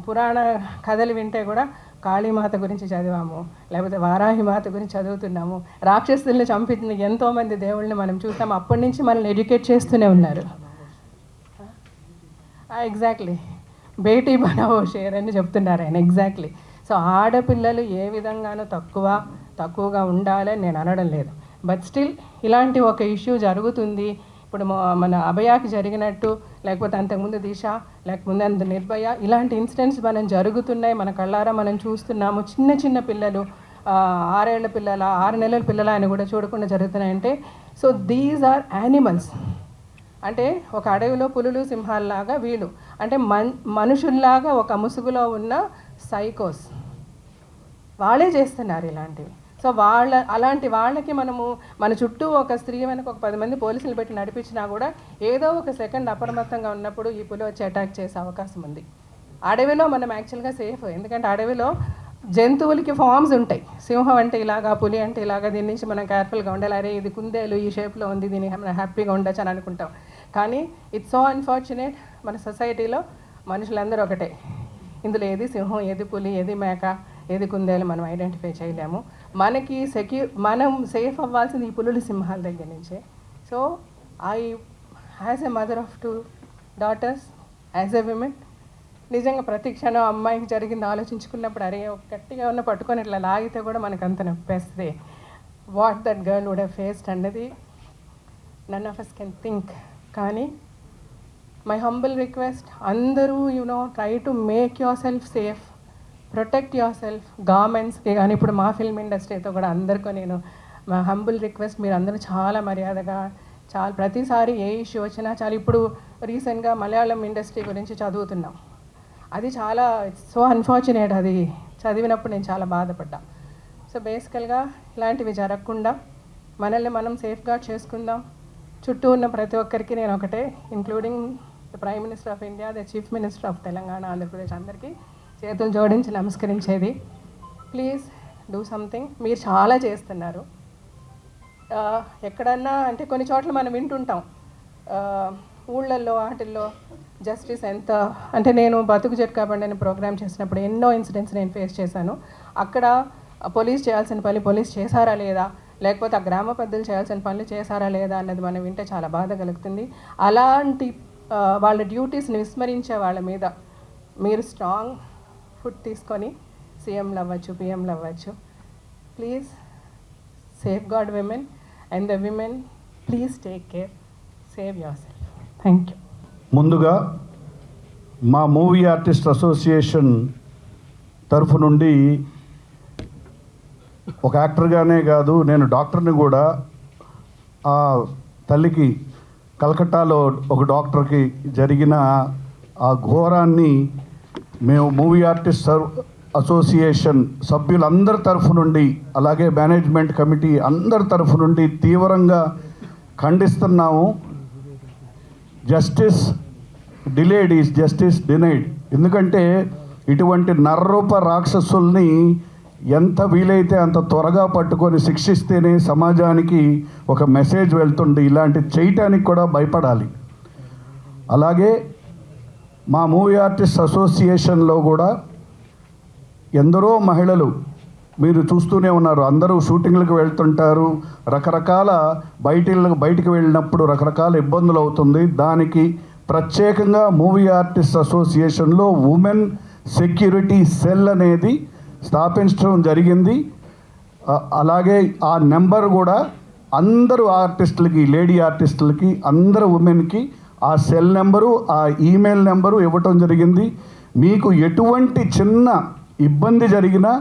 పురాణ కథలు వింటే కూడా కాళీమాత గురించి చదివాము, లేకపోతే వారాహిమాత గురించి చదువుతున్నాము, రాక్షసుల్ని చంపించిన ఎంతోమంది దేవుళ్ళని మనం చూస్తాము. అప్పటి నుంచి మనల్ని ఎడ్యుకేట్ చేస్తూనే ఉన్నారు. ఎగ్జాక్ట్లీ, బేటీ బనావో షేర్ అని చెప్తున్నారు ఆయన. ఎగ్జాక్ట్లీ. సో ఆడపిల్లలు ఏ విధంగానూ తక్కువగా ఉండాలని నేను అనడం లేదు. బట్ స్టిల్ ఇలాంటి ఒక ఇష్యూ జరుగుతుంది. ఇప్పుడు మన అభయాకి జరిగినట్టు, లేకపోతే అంతకుముందు దిశ, లేకపోతే అంత నిర్భయ, ఇలాంటి ఇన్సిడెంట్స్ మనం జరుగుతున్నాయి, మన కళ్ళారా మనం చూస్తున్నాము. చిన్న చిన్న పిల్లలు, 6 ఏళ్ల పిల్లల, 6 నెలల పిల్లల అని కూడా చూడకుండా జరుగుతున్నాయంటే, సో దీస్ ఆర్ యానిమల్స్. అంటే ఒక అడవిలో పులులు సింహాల్లాగా వీళ్ళు, అంటే మనుషుల్లాగా ఒక ముసుగులో ఉన్న సైకోస్ వాళ్ళే చేస్తున్నారు ఇలాంటివి. సో అలాంటి వాళ్ళకి మనము మన చుట్టూ ఒక స్త్రీ వెనక ఒక 10 మంది పోలీసులు పెట్టి నడిపించినా కూడా ఏదో ఒక సెకండ్ అప్రమత్తంగా ఉన్నప్పుడు ఈ పులి వచ్చి అటాక్ చేసే అవకాశం ఉంది. అడవిలో మనం యాక్చువల్గా సేఫ్, ఎందుకంటే అడవిలో జంతువులకి ఫామ్స్ ఉంటాయి. సింహం అంటే ఇలాగా, పులి అంటే ఇలాగా, దీని నుంచి మనం కేర్ఫుల్గా ఉండాలి. అరే ఇది కుందేలు ఈ షేప్లో ఉంది, దీన్ని మనం హ్యాపీగా ఉండొచ్చు అని అనుకుంటాం. కానీ ఇట్స్ సో అన్ఫార్చునేట్, మన సొసైటీలో మనుషులందరూ ఒకటే. ఇందులో ఏది సింహం, ఏది పులి, ఏది మేక, ఏది కుందేలు మనం ఐడెంటిఫై చేయలేము. మనకి మనం సేఫ్ అవ్వాల్సింది ఈ పులులు సింహాల దగ్గర నుంచే. So I as a mother of 2 daughters, as a women, నిజంగా ప్రతి క్షణం అమ్మాయికి జరిగింది ఆలోచించుకున్నప్పుడు అరే గట్టిగా ఉన్న పట్టుకొని ఇట్లా లాగితే కూడా మనకు అంత నొప్పేస్తుంది. What that girl would have faced అన్నది none of us can think. కానీ మై హంబుల్ రిక్వెస్ట్, అందరూ try to make yourself safe, protect yourself. గవర్నమెంట్స్కి కానీ ఇప్పుడు మా ఫిల్మ్ ఇండస్ట్రీతో కూడా అందరికీ నేను మా హంబుల్ రిక్వెస్ట్, మీరు అందరూ చాలా మర్యాదగా, చాలా ప్రతిసారి ఏ ఇష్యూ వచ్చినా చాలా, ఇప్పుడు రీసెంట్గా మలయాళం ఇండస్ట్రీ గురించి చదువుతున్నాం. అది చాలా సో అన్ఫార్చునేట్. అది చదివినప్పుడు నేను చాలా బాధపడ్డా. సో బేసికల్గా ఇలాంటివి జరగకుండా మనల్ని మనం సేఫ్గార్డ్ చేసుకుందాం. చుట్టూ ఉన్న ప్రతి ఒక్కరికి నేను ఒకటే, including the prime minister of India, the chief minister of Telangana, Andhra Pradesh, అందరికీ చేతులు జోడించి నమస్కరించేది, ప్లీజ్ డూ సంథింగ్. మీరు చాలా చేస్తున్నారు. ఎక్కడన్నా అంటే కొన్ని చోట్ల మనం వింటుంటాం ఊళ్ళల్లో వాటిల్లో జస్టిస్ ఎంత అంటే, నేను బతుకు జట్కా బండి అనే ప్రోగ్రామ్ చేసినప్పుడు ఎన్నో ఇన్సిడెంట్స్ నేను ఫేస్ చేశాను. అక్కడ పోలీస్ చేయాల్సిన పని పోలీస్ చేశారా లేదా, లేకపోతే ఆ గ్రామ పెద్దలు చేయాల్సిన పనులు చేశారా లేదా అన్నది మనం వింటే చాలా బాధ కలుగుతుంది. అలాంటి వాళ్ళ డ్యూటీస్ని విస్మరించే వాళ్ళ మీద మీరు స్ట్రాంగ్ ఫుట్ తీసుకొని సీఎంలు అవ్వచ్చు, పిఎంలు అవ్వచ్చు. Please safeguard women and the women, please take care, save yourself. Thank you. ముందుగా మా మూవీ ఆర్టిస్ట్ అసోసియేషన్ తరఫు నుండి ఒక యాక్టర్గానే కాదు, నేను డాక్టర్ని కూడా. ఆ తల్లికి కలకట్టాలో ఒక డాక్టర్కి జరిగిన ఆ ఘోరాన్ని మేము మూవీ ఆర్టిస్ట్ అసోసియేషన్ సభ్యులందరి తరఫు నుండి, అలాగే మేనేజ్మెంట్ కమిటీ అందరి తరఫు నుండి తీవ్రంగా ఖండిస్తున్నాము. Justice delayed is justice denied. ఎందుకంటే ఇటువంటి నర్రూప రాక్షసుల్ని ఎంత వీలైతే అంత త్వరగా పట్టుకొని శిక్షిస్తేనే సమాజానికి ఒక మెసేజ్ వెళ్తుంది. ఇలాంటి చేయటానికి కూడా భయపడాలి. అలాగే మా మూవీ ఆర్టిస్ట్ అసోసియేషన్లో కూడా ఎందరో మహిళలు మీరు చూస్తూనే ఉన్నారు. అందరూ షూటింగ్లకు వెళ్తుంటారు, రకరకాల బయటికి వెళ్ళినప్పుడు రకరకాల ఇబ్బందులు అవుతుంది. దానికి ప్రత్యేకంగా మూవీ ఆర్టిస్ట్ అసోసియేషన్లో ఉమెన్ సెక్యూరిటీ సెల్ అనేది స్థాపించడం జరిగింది. అలాగే ఆ నెంబర్ కూడా అందరూ ఆర్టిస్టులకి, లేడీ ఆర్టిస్టులకి, అందరు ఉమెన్కి ఆ సెల్ నెంబరు, ఆ ఈమెయిల్ నెంబరు ఇవ్వటం జరిగింది. మీకు ఎటువంటి చిన్న ఇబ్బంది జరిగినా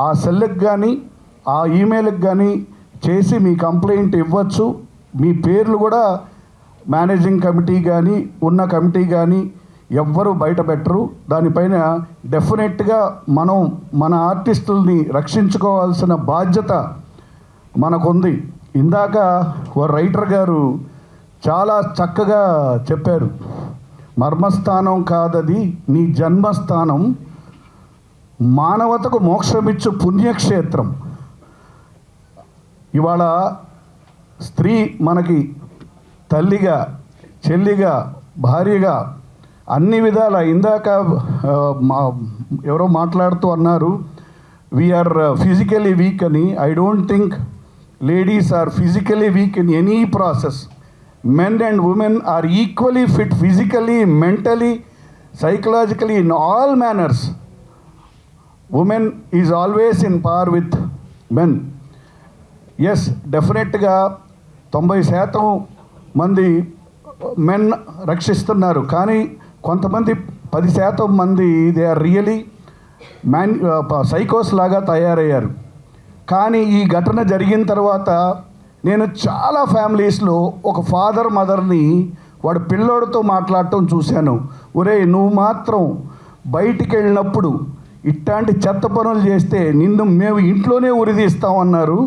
ఆ సెల్కి కానీ ఆ ఈమెయిల్కి కానీ చేసి మీ కంప్లైంట్ ఇవ్వచ్చు. మీ పేర్లు కూడా మేనేజింగ్ కమిటీ కానీ ఉన్న కమిటీ కానీ ఎవ్వరూ బయట పెట్టరు. దానిపైన డెఫినెట్గా మనం మన ఆర్టిస్టుల్ని రక్షించుకోవాల్సిన బాధ్యత మనకుంది. ఇందాక ఓ రైటర్ గారు చాలా చక్కగా చెప్పారు, మర్మస్థానం కాదది నీ జన్మస్థానం, మానవతకు మోక్షమిచ్చు పుణ్యక్షేత్రం. ఇవాళ స్త్రీ మనకి తల్లిగా, చెల్లిగా, భార్యగా అన్ని విధాల, ఇందాక ఎవరో మాట్లాడుతూ అన్నారు వీఆర్ ఫిజికలీ వీక్ అని. I don't think ladies are physically weak in any process. Men and women are equally fit physically, mentally, psychologically, in all manners. Women is always in par with men. Yes, డెఫినెట్గా 90% మంది men రక్షిస్తున్నారు, కానీ కొంతమంది 10% మంది they are really సైకోస్ లాగా తయారయ్యారు. కానీ ఈ ఘటన జరిగిన తర్వాత నేను చాలా ఫ్యామిలీస్లో ఒక ఫాదర్ మదర్ని వాడు పిల్లోడితో మాట్లాడటం చూశాను. ఒరే, నువ్వు మాత్రం బయటికి వెళ్ళినప్పుడు ఇట్లాంటి చెత్త పనులు చేస్తే నిన్ను మేము ఇంట్లోనే ఉరిదీస్తామన్నారు.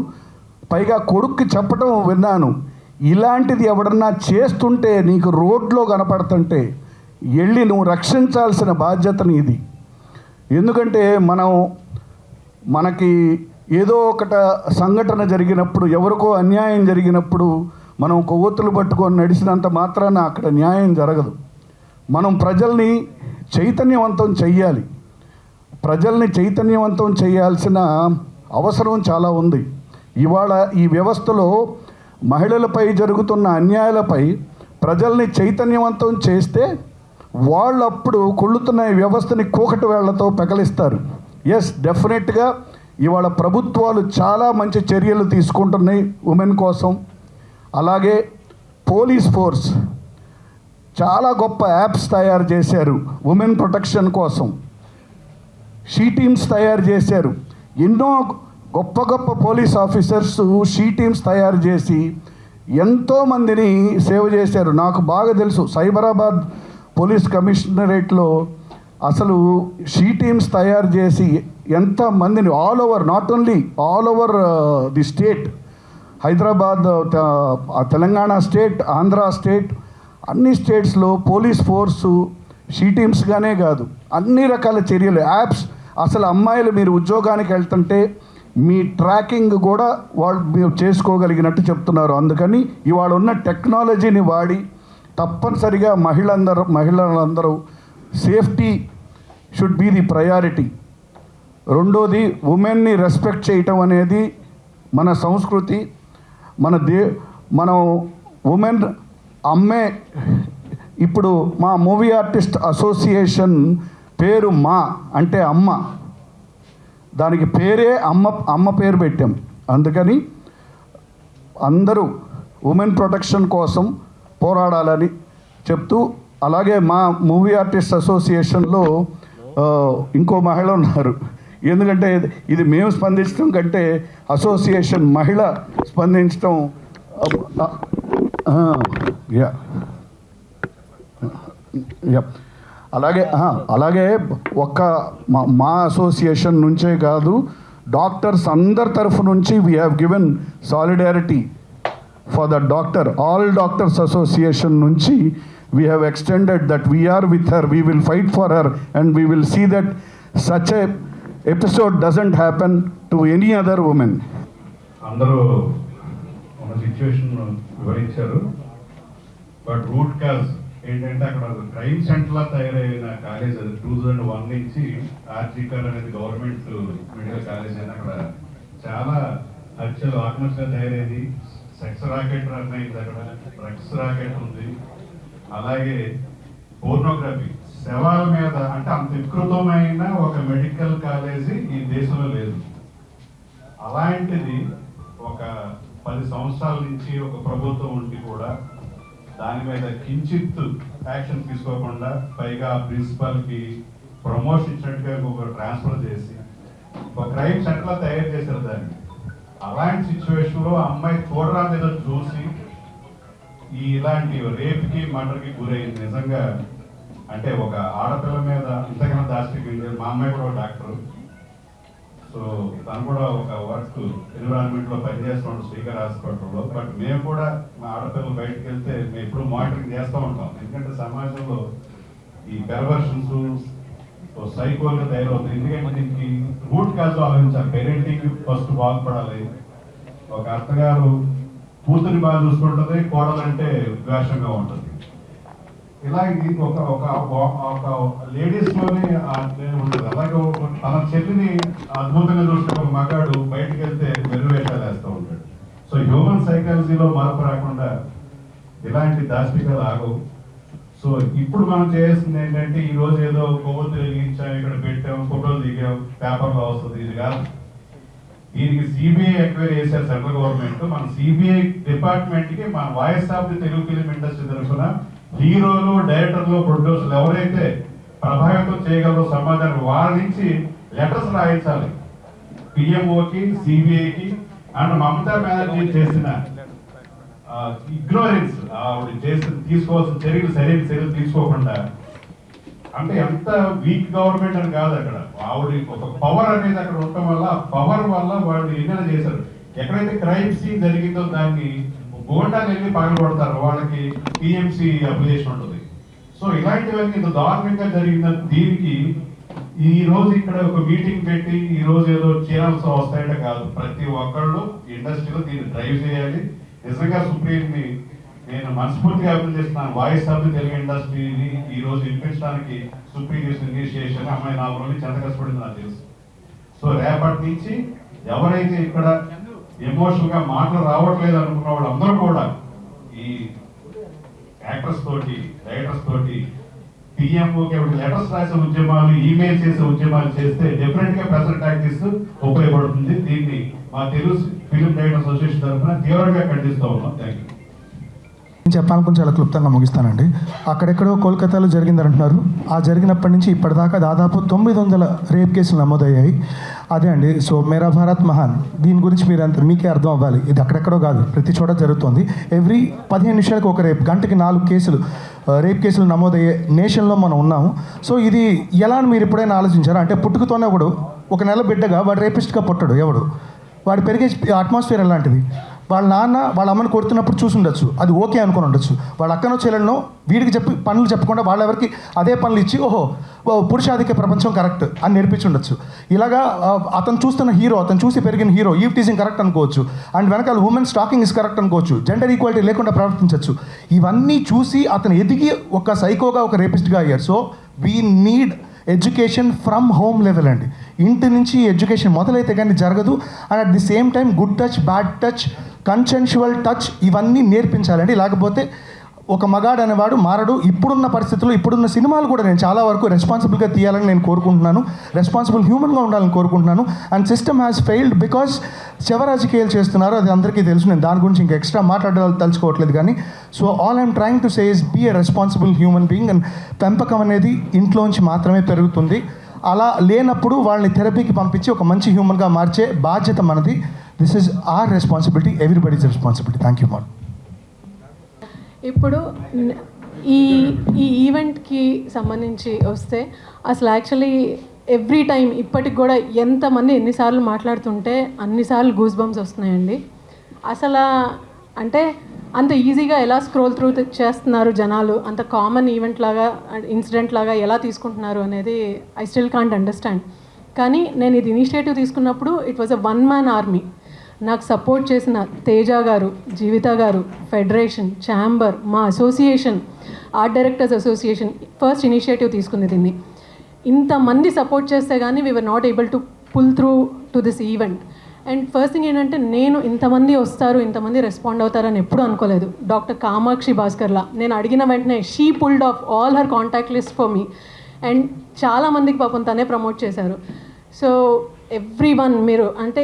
పైగా కొడుక్కి చెప్పటం విన్నాను, ఇలాంటిది ఎవడన్నా చేస్తుంటే నీకు రోడ్లో కనపడుతుంటే వెళ్ళి నువ్వు రక్షించాల్సిన బాధ్యత నీది. ఎందుకంటే మనకి ఏదో ఒకట సంఘటన జరిగినప్పుడు, ఎవరికో అన్యాయం జరిగినప్పుడు మనం కొవ్వొత్తులు పట్టుకొని నడిచినంత మాత్రాన అక్కడ న్యాయం జరగదు. మనం ప్రజల్ని చైతన్యవంతం చెయ్యాలి. ప్రజల్ని చైతన్యవంతం చేయాల్సిన అవసరం చాలా ఉంది. ఇవాళ ఈ వ్యవస్థలో మహిళలపై జరుగుతున్న అన్యాయాలపై ప్రజల్ని చైతన్యవంతం చేస్తే వాళ్ళు అప్పుడు కుళ్ళుతున్న ఈ వ్యవస్థని కూకటి వేళ్లతో పెకలిస్తారు. ఎస్, డెఫినెట్గా ఇవాళ ప్రభుత్వాలు చాలా మంచి చర్యలు తీసుకుంటున్నాయి ఉమెన్ కోసం. అలాగే పోలీస్ ఫోర్స్ చాలా గొప్ప యాప్స్ తయారు చేశారు ఉమెన్ ప్రొటెక్షన్ కోసం. షీ టీమ్స్ తయారు చేశారు. ఎన్నో గొప్ప గొప్ప పోలీస్ ఆఫీసర్స్ షీ టీమ్స్ తయారు చేసి ఎంతోమందిని సేవ్ చేశారు. నాకు బాగా తెలుసు, సైబరాబాద్ పోలీస్ కమిషనరేట్లో అసలు షీ టీమ్స్ తయారు చేసి ఎంతమందిని all over, not only all over the state, Hyderabad, Telangana state, Andhra state, అన్ని స్టేట్స్లో పోలీస్ ఫోర్సు షీ టీమ్స్గానే కాదు అన్ని రకాల చర్యలు, యాప్స్. అసలు అమ్మాయిలు మీరు ఉద్యోగానికి వెళ్తుంటే మీ ట్రాకింగ్ కూడా వాళ్ళు మీరు చేసుకోగలిగినట్టు చెప్తున్నారు. అందుకని ఇవాళ ఉన్న టెక్నాలజీని వాడి తప్పనిసరిగా మహిళలందరూ safety should be the priority. రెండోది, ఉమెన్ని రెస్పెక్ట్ చేయటం అనేది మన సంస్కృతి. మనం ఉమెన్ అమ్మే. ఇప్పుడు మా మూవీ ఆర్టిస్ట్ అసోసియేషన్ పేరు మా అంటే అమ్మ, దానికి పేరే అమ్మ పేరు పెట్టాం. అందుకని అందరూ ఉమెన్ ప్రొటెక్షన్ కోసం పోరాడాలని చెప్తూ, అలాగే మా మూవీ ఆర్టిస్ట్ అసోసియేషన్లో ఇంకో మహిళ ఉన్నారు. ఎందుకంటే ఇది మేము స్పందించడం కంటే అసోసియేషన్ మహిళ స్పందించడం అలాగే ఒక్క మా అసోసియేషన్ నుంచే కాదు, డాక్టర్స్ అందరి తరఫు నుంచి we have given solidarity for the doctor. All doctors association నుంచి we have extended that we are with her, we will fight for her, and we will see that such a episode doesn't happen to any other woman. అందరూ మన situation వివరించారు. But root cause ఏంటంటే అక్కడ crime సెంటర్లా తయారైన college అది 2001 నుంచి ఆర్జికర్ అనేది government medical college అని అక్కడ చాలా హత్యలు ఆత్మహత్యలు తయారైంది. సెక్స్ రాకెట్ రన్ అయింది, అక్కడ డ్రగ్స్ రాకెట్ ఉంది. అలాగే పోర్నోగ్రఫీ శవాల మీద, అంటే అంత వికృతమైన ఒక మెడికల్ కాలేజీ ఈ దేశంలో లేదు. అలాంటిది ఒక 10 సంవత్సరాల నుంచి ఒక ప్రభుత్వం ఉండి కూడా దాని మీద కించిత్ యాక్షన్ తీసుకోకుండా, పైగా ప్రిన్సిపల్కి ప్రమోషన్ ఇచ్చినట్టుగా ఒక ట్రాన్స్ఫర్ చేసి ఒక క్రైమ్ సెంటర్లో తయారు చేశారు దాన్ని. అలాంటి సిచ్యువేషన్లో అమ్మాయి చూడరాలేదో చూసి ఇలాంటి రేప్కి మర్డర్కి గురైంది. నిజంగా అంటే ఒక ఆడపిల్ల మీద ఇంతకన్నా దాష్టికి. మా అమ్మాయి కూడా ఒక డాక్టర్, సో తను కూడా ఒక వర్క్ ఎన్విరాన్మెంట్లో పనిచేస్తున్నాడు శ్రీకర్ హాస్పిటల్లో. బట్ మేము కూడా మా ఆడపిల్లలు బయటకు వెళ్తే మేము ఎప్పుడు మానిటరింగ్ చేస్తూ ఉంటాం. ఎందుకంటే సమాజంలో ఈ పెర్వర్షన్స్ సైకోల్గా తయారవుతుంది. ఎందుకంటే దీనికి రూట్ కాజ్ ఆలోచించాలి. పేరెంటింగ్ ఫస్ట్ బాగుపడాలి. ఒక అత్తగారు కూతురిని బాగా చూసుకుంటుంది, కోడలంటే ద్వేషంగా ఉంటుంది. ఇలాగే ఒక లేడీస్లోనే ఉంటుంది. అలాగే తన చెల్లిని అద్భుతంగా చూసుకునే ఒక మగాడు బయటకు వెళ్తే వెర్రివేషాలు వేస్తూ ఉంటాడు. సో హ్యూమన్ సైకాలజీలో మార్పు రాకుండా ఇలాంటి దాష్టికాలు ఆగవు. సో ఇప్పుడు మనం చేయాల్సింది ఏంటంటే, ఈ రోజు ఏదో కొవ్వొత్తు వెలిగించాం, ఇక్కడ పెట్టాం, ఫోటోలు దిగాం, పేపర్లో వస్తుంది, ఇది కాదు. దీనికి సిబిఐ ఎంక్వైరీ చేశారు సెంట్రల్ గవర్నమెంట్. మన సిబిఐ డిపార్ట్మెంట్కి మన voice of the Telugu film industry తరఫున హీరోలు, డైరెక్టర్లు, ప్రొడ్యూసర్లు ఎవరైతే ప్రభావితం చేయగలరో సమాజానికి వాళ్ళ నుంచి లెటర్స్ రాయించాలి. పిఎంఓకి, సిబిఐకి. అండ్ మమతా బెనర్జీ చేసిన ఇగ్నోరెన్స్, ఆవిడ తీసుకోవాల్సిన సరైన చర్యలు తీసుకోకుండా, అంటే ఎంత వీక్ గవర్నమెంట్ అని కాదు, అక్కడ ఆవిడ ఒక పవర్ అనేది అక్కడ ఉండటం వల్ల, పవర్ వల్ల వాళ్ళు ఎన్నైనా చేశారు. ఎక్కడైతే క్రైమ్ సీన్ జరిగిందో దాన్ని గోండాలు వెళ్ళి పగలగొడతారు, వాళ్ళకి టీఎంసీ అప్లికేషన్ ఉంటుంది. సో ఇలాంటివన్నీ ఇంత దారుణంగా జరిగిన దీనికి ఈ రోజు ఇక్కడ ఒక మీటింగ్ పెట్టి ఈ రోజు ఏదో ఛానల్స్ వస్తాయంటే కాదు. ప్రతి ఒక్కళ్ళు ఇండస్ట్రీలో దీన్ని డ్రైవ్ చేయాలి. నిజంగా సుప్రీంని నేను మనస్ఫూర్తిగా అభినందిస్తున్నాను. వాయిస్ ఆఫ్ ది తెలుగు ఇండస్ట్రీని ఈ రోజు వినిపించడానికి సుప్రీం చేసిన ఇనిషియేషన్ అమ్మాయి 4 రోజులు ఎంత కష్టపడింది నాకు తెలుసు. సో రేపటి నుంచి ఎవరైతే ఇక్కడ ఎమోషనల్ గా మాటలు రావట్లేదు అనుకున్న వాళ్ళు అందరూ కూడా ఈ యాక్టర్స్ తోటి, రైటర్స్ తోటి, పిఎంఓకి లెటర్స్ రాసే ఉద్యమాలు, ఈమెయిల్ చేసే ఉద్యమాలు చేస్తే డెఫినెట్ గా ప్రెజర్ టాక్టిక్స్ ఉపయోగపడుతుంది. దీన్ని మా తెలుగు ఫిలిం రైటర్స్ అసోసియేషన్ తరఫున తీవ్రంగా ఖండిస్తూ ఉన్నాం. Thank you. నేను చెప్పాలనుకుని చాలా క్లుప్తంగా ముగిస్తానండి. అక్కడెక్కడో కోల్కతాలో జరిగిందని అంటున్నారు. ఆ జరిగినప్పటి నుంచి ఇప్పటిదాకా దాదాపు 900 రేప్ కేసులు నమోదయ్యాయి. అదే అండి. సో మేరా భారత్ మహాన్, దీని గురించి మీకే అర్థం అవ్వాలి. ఇది అక్కడెక్కడో కాదు, ప్రతి చోట జరుగుతుంది. ఎవ్రీ 15 నిమిషాలకు ఒక రేప్, గంటకి 4 కేసులు రేప్ కేసులు నమోదయ్యే నేషన్లో మనం ఉన్నాము. సో ఇది ఎలా అని మీరు ఎప్పుడైనా ఆలోచించారా? అంటే పుట్టుకతోనే ఒక నెల బిడ్డగా వాడు రేపిస్ట్గా పుట్టడు ఎవడు. వాడు పెరిగే అట్మాస్ఫియర్ ఎలాంటిది? వాళ్ళ నాన్న వాళ్ళ అమ్మని కొడుతున్నప్పుడు చూసి ఉండొచ్చు, అది ఓకే అనుకుని ఉండొచ్చు. వాళ్ళ అక్కనో చెల్లెళ్ళనో వీడికి చెప్పి పనులు చెప్పకుండా వాళ్ళెవరికి అదే పనులు ఇచ్చి ఓహో పురుషాధిక్య ప్రపంచం కరెక్ట్ అని నేర్పించి ఉండొచ్చు. ఇలాగా అతను చూస్తున్న హీరో, అతను చూసి పెరిగిన హీరో ఈవ్ టీజింగ్ కరెక్ట్ అనుకోవచ్చు, అండ్ వెనకాల ఉమెన్ స్టాకింగ్ ఇస్ కరెక్ట్ అనుకోవచ్చు, జెండర్ ఈక్వాలిటీ లేకుండా ప్రవర్తించవచ్చు. ఇవన్నీ చూసి అతను ఎదిగి ఒక సైకోగా, ఒక రేపిస్ట్గా అయ్యారు. So we need education from home level అండి. ఇంటి నుంచి ఎడ్యుకేషన్ మొదలైతే కానీ జరగదు. And at the same time good touch, bad touch, consensual touch ఇవన్నీ నేర్పించాలండి. లేకపోతే ఒక మగాడు అనేవాడు మారడు. ఇప్పుడున్న పరిస్థితుల్లో, ఇప్పుడున్న సినిమాలు కూడా నేను చాలా వరకు రెస్పాన్సిబుల్గా తీయాలని నేను కోరుకుంటున్నాను, రెస్పాన్సిబుల్ హ్యూమన్గా ఉండాలని కోరుకుంటున్నాను. And system has failed because రాజకీయాలు చేస్తున్నారు, అది అందరికీ తెలుసు. నేను దాని గురించి ఇంకా ఎక్స్ట్రా మాట్లాడాలి తలుచుకోవట్లేదు. కానీ so all I'm trying to say is be a responsible human being. And పెంపకం అనేది ఇంట్లోంచి మాత్రమే పెరుగుతుంది. అలా లేనప్పుడు వాళ్ళని థెరపీకి పంపించి ఒక మంచి హ్యూమన్గా మార్చే బాధ్యత మనది. This is our responsibility, everybody's responsibility. Thank you madam. ఇప్పుడు ఈ ఈవెంట్కి సంబంధించి వస్తే అసలు యాక్చువల్లీ ఎవ్రీ టైం ఇప్పటికి కూడా ఎంతమంది ఎన్నిసార్లు మాట్లాడుతుంటే అన్నిసార్లు గూస్ బంప్స్ వస్తున్నాయండి. అసలు అంటే అంత ఈజీగా ఎలా స్క్రోల్ త్రూ చేస్తున్నారు జనాలు, అంత కామన్ ఈవెంట్ లాగా, ఇన్సిడెంట్ లాగా ఎలా తీసుకుంటున్నారు అనేది ఐ స్టిల్ కాంట్ అండర్స్టాండ్. కానీ నేను ఇది ఇనిషియేటివ్ తీసుకున్నప్పుడు it was a one man army. నాకు సపోర్ట్ చేసిన తేజ గారు, జీవిత గారు, ఫెడరేషన్, ఛాంబర్, మా association, art directors association first initiative తీసుకుంది దీన్ని. ఇంతమంది సపోర్ట్ చేస్తే కానీ we were not able to pull through to this event. And first thing ఏంటంటే నేను ఇంతమంది వస్తారు, ఇంతమంది రెస్పాండ్ అవుతారని ఎప్పుడూ అనుకోలేదు. డాక్టర్ కామాక్షి భాస్కర్లా నేను అడిగిన వెంటనే she pulled off all her contact list for me. And చాలామందికి పాపం తనే ప్రమోట్ చేశారు. సో ఎవ్రీ వన్ మీరు అంటే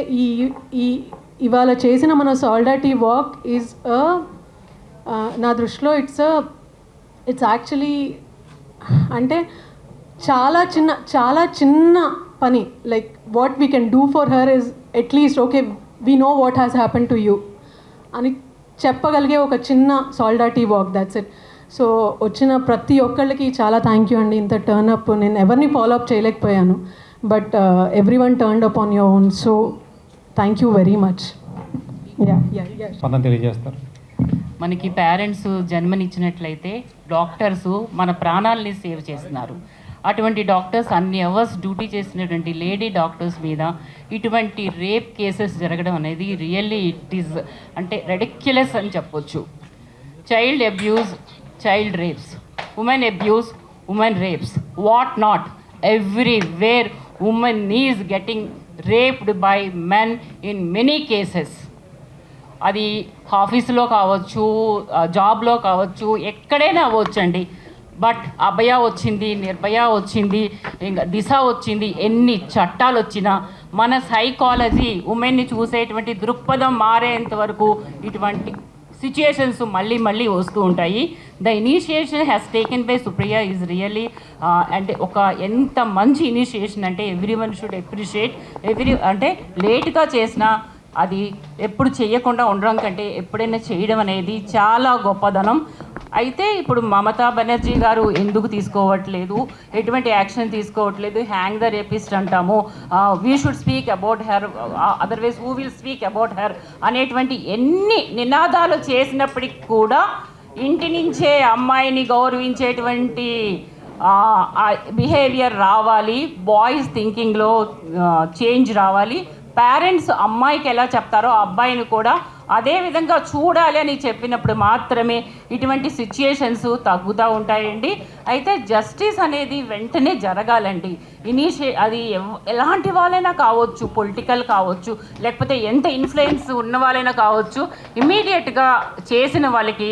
ఈ ఇవాళ చేసిన మన సాలిడారిటీ వాక్ ఈజ్ నా దృష్టిలో ఇట్స్ యాక్చువల్లీ అంటే చాలా చిన్న పని. Like what we can do for her is at least okay we know what has happen to you అని చెప్పగలిగే ఒక చిన్న solidarity walk, that's it. So వచ్చిన ప్రతి ఒక్కళ్ళకి చాలా థ్యాంక్ యూ అండి. ఇంత టర్న్అప్ నేను ఎవరిని ఫాలో అప్ చేయలేకపోయాను, but every one turned up on your own. So thank you very much. తెలియజేస్తారు. మనకి పేరెంట్స్ జన్మనిచ్చినట్లయితే డాక్టర్స్ మన ప్రాణాలని సేవ్ చేస్తున్నారు. అటువంటి డాక్టర్స్ అన్ని అవర్స్ డ్యూటీ చేసినటువంటి లేడీ డాక్టర్స్ మీద ఇటువంటి రేప్ కేసెస్ జరగడం అనేది రియల్లీ ఇట్ ఈస్ అంటే రెడిక్యులస్ అని చెప్పొచ్చు. Child abuse, child rapes, women abuse, women rapes, what not, everywhere women is getting raped by men in many cases. అది ఆఫీసులో కావచ్చు, జాబ్లో కావచ్చు, ఎక్కడైనా అవ్వచ్చు అండి. బట్ అభయ వచ్చింది, నిర్భయ వచ్చింది, ఇంకా దిశ వచ్చింది, ఎన్ని చట్టాలు వచ్చినా మన సైకాలజీ ఉమెన్ని చూసేటువంటి దృక్పథం మారేంత వరకు ఇటువంటి సిచ్యుయేషన్స్ మళ్ళీ వస్తూ ఉంటాయి. The initiation has taken by Supriya is really అంటే ఒక ఎంత మంచి ఇనిషియేషన్ అంటే ఎవ్రీ వన్ షుడ్ అప్రిషియేట్. అంటే లేట్గా చేసినా అది ఎప్పుడు చేయకుండా ఉండడం కంటే ఎప్పుడైనా చేయడం అనేది చాలా గొప్పదనం. అయితే ఇప్పుడు మమతా బెనర్జీ గారు ఎందుకు తీసుకోవట్లేదు, ఎటువంటి యాక్షన్ తీసుకోవట్లేదు, హ్యాంగ్ ద రేపిస్ట్ అంటాము, we should speak about her, otherwise who will speak about her అనేటువంటి ఎన్ని నినాదాలు చేసినప్పటికి కూడా ఇంటి నుంచే అమ్మాయిని గౌరవించేటువంటి బిహేవియర్ రావాలి, బాయ్స్ థింకింగ్లో చేంజ్ రావాలి. పేరెంట్స్ అమ్మాయికి ఎలా చెప్తారో అబ్బాయిని కూడా అదే విధంగా చూడాలి అని చెప్పినప్పుడు మాత్రమే ఇటువంటి సిచ్యుయేషన్స్ తగ్గుతూ ఉంటాయండి. అయితే జస్టిస్ అనేది వెంటనే జరగాలండి. అది ఎలాంటి వాళ్ళైనా కావచ్చు, పొలిటికల్ కావచ్చు, లేకపోతే ఎంత ఇన్ఫ్లుయెన్స్ ఉన్న వాళ్ళైనా కావచ్చు, ఇమ్మీడియట్గా చేసిన వాళ్ళకి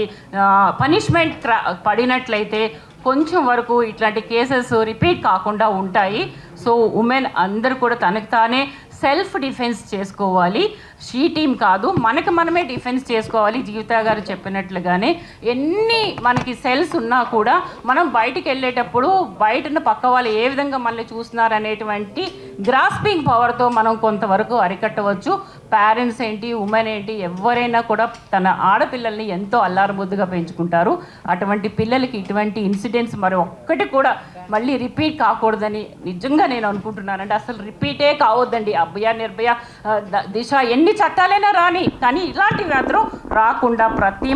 పనిష్మెంట్ పడినట్లయితే కొంచెం వరకు ఇట్లాంటి కేసెస్ రిపీట్ కాకుండా ఉంటాయి. సో ఉమెన్ అందరూ కూడా తనకు తానే సెల్ఫ్ డిఫెన్స్ చేసుకోవాలి. షీ టీమ్ కాదు, మనకి మనమే డిఫెన్స్ చేసుకోవాలి. జీవిత గారు చెప్పినట్లుగానే ఎన్ని మనకి సెల్స్ ఉన్నా కూడా మనం బయటికి వెళ్ళేటప్పుడు బయటన పక్క వాళ్ళు ఏ విధంగా మనల్ని చూస్తున్నారు అనేటువంటి గ్రాస్పింగ్ పవర్తో మనం కొంతవరకు అరికట్టవచ్చు. పేరెంట్స్ ఏంటి, ఉమెన్ ఏంటి, ఎవరైనా కూడా తన ఆడపిల్లల్ని ఎంతో అల్లారుముద్దుగా పెంచుకుంటారు. అటువంటి పిల్లలకి ఇటువంటి ఇన్సిడెంట్స్ మరి ఒక్కటి కూడా మళ్ళీ రిపీట్ కాకూడదని నిజంగా నేను అనుకుంటున్నానండి. అసలు రిపీటే కావద్దండి. అభయ, నిర్భయ, దిశ ఎన్ని చట్టాలైనా రాని, కానీ ఇలాంటివి మాత్రం రాకుండా ప్రతి